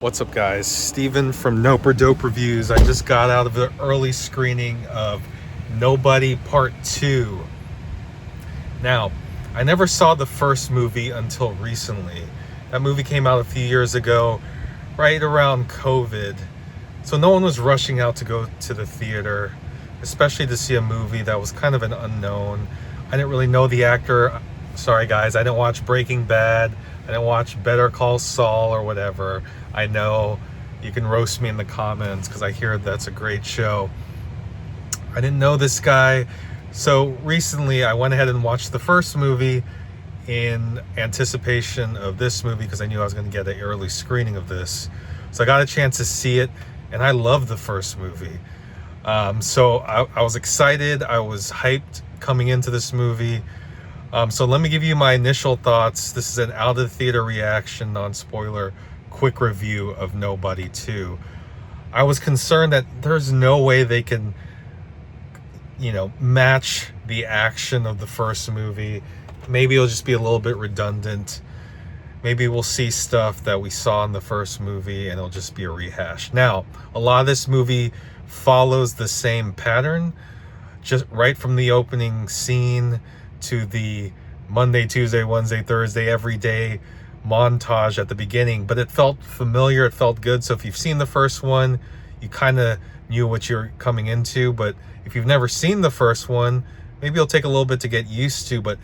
What's up, guys? Steven from Nope or Dope Reviews. I just got out of the early screening of Nobody Part 2. Now, I never saw the first movie until recently. That movie came out a few years ago, right around COVID. So no one was rushing out to go to the theater, especially to see a movie that was kind of an unknown. I didn't really know the actor. Sorry, guys, I didn't watch Breaking Bad. I didn't watch Better Call Saul or whatever. I know you can roast me in the comments because I hear that's a great show. I didn't know this guy. So recently I went ahead and watched the first movie in anticipation of this movie because I knew I was going to get an early screening of this. So I got a chance to see it, and I loved the first movie. So I was excited. I was hyped coming into this movie. So let me give you my initial thoughts. This is an out of the theater reaction, non-spoiler, quick review of Nobody 2. I was concerned that there's no way they can, match the action of the first movie. Maybe it'll just be a little bit redundant. Maybe we'll see stuff that we saw in the first movie and it'll just be a rehash. Now, a lot of this movie follows the same pattern, just right from the opening scene to the Monday, Tuesday, Wednesday, Thursday, every day montage at the beginning, but it felt familiar, it felt good. So if you've seen the first one, you kind of knew what you're coming into, but if you've never seen the first one, maybe it'll take a little bit to get used to. But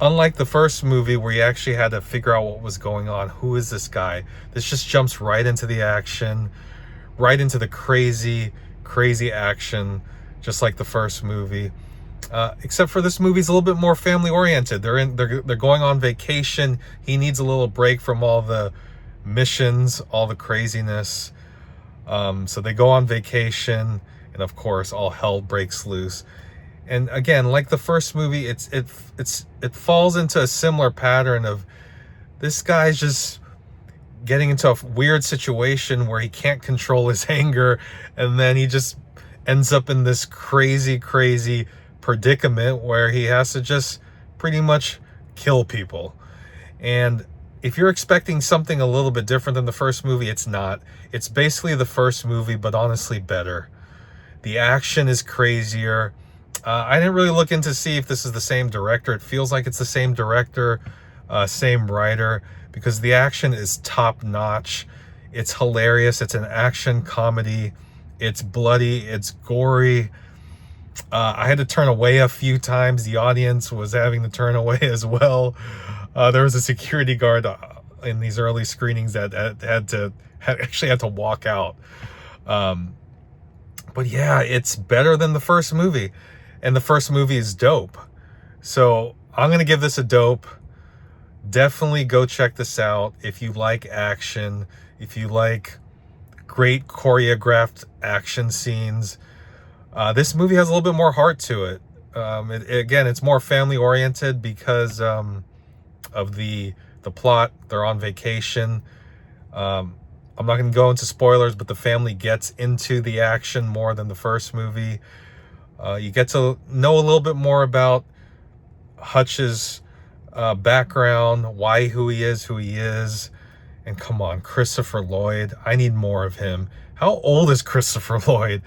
unlike the first movie where you actually had to figure out what was going on, who is this guy, this just jumps right into the action, right into the crazy action, just like the first movie. Except for this movie's a little bit more family oriented. They're going on vacation. He needs a little break from all the missions, all the craziness. So they go on vacation, and of course all hell breaks loose. And again, like the first movie, it falls into a similar pattern of this guy's just getting into a weird situation where he can't control his anger, and then he just ends up in this crazy predicament where he has to just pretty much kill people. And if you're expecting something a little bit different than the first movie, it's not. It's basically the first movie, but honestly better. The action is crazier. I didn't really look in to see if this is the same director. It feels like it's the same director, same writer, because the action is top notch. It's hilarious. It's an action comedy. It's bloody. It's gory. I had to turn away a few times. The audience was having to turn away as well. There was a security guard in these early screenings that actually had to walk out. But yeah, it's better than the first movie, and the first movie is dope. So I'm gonna give this a dope. Definitely go check this out if you like action, if you like great choreographed action scenes. This movie has a little bit more heart to it. Again, it's more family oriented because of the plot. They're on vacation. I'm not going to go into spoilers, but the family gets into the action more than the first movie. You get to know a little bit more about Hutch's background, who he is. And come on, Christopher Lloyd. I need more of him. How old is Christopher Lloyd?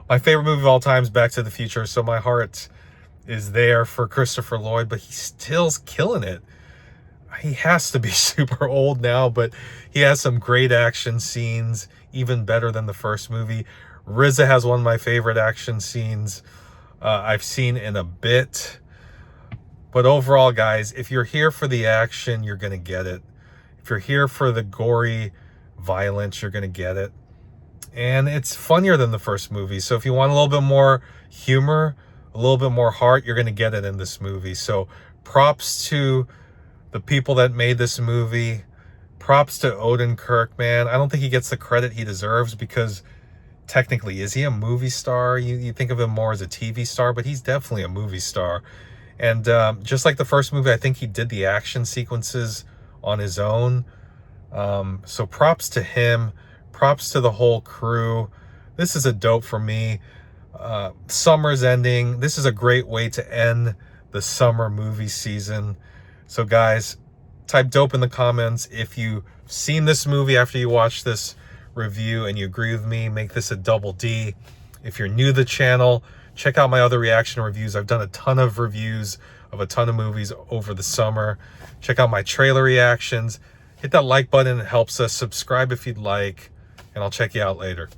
My favorite movie of all time is Back to the Future, so my heart is there for Christopher Lloyd, but he's still killing it. He has to be super old now, but he has some great action scenes, even better than the first movie. RZA has one of my favorite action scenes I've seen in a bit. But overall, guys, if you're here for the action, you're going to get it. If you're here for the gory violence, you're going to get it. And it's funnier than the first movie. So if you want a little bit more humor, a little bit more heart, you're going to get it in this movie. So props to the people that made this movie. Props to Odenkirk, man. I don't think he gets the credit he deserves because technically, is he a movie star? You think of him more as a TV star, but he's definitely a movie star. And just like the first movie, I think he did the action sequences on his own. So props to him. Props to the whole crew. This is a dope for me. Summer's ending. This is a great way to end the summer movie season. So guys, Type dope in the comments if you've seen this movie after you watch this review and you agree with me. Make this a double D. If you're new to the channel, check out my other reaction reviews. I've done a ton of reviews of a ton of movies over the summer. Check out my trailer reactions. Hit that like button, it helps us. Subscribe if you'd like, and I'll check you out later.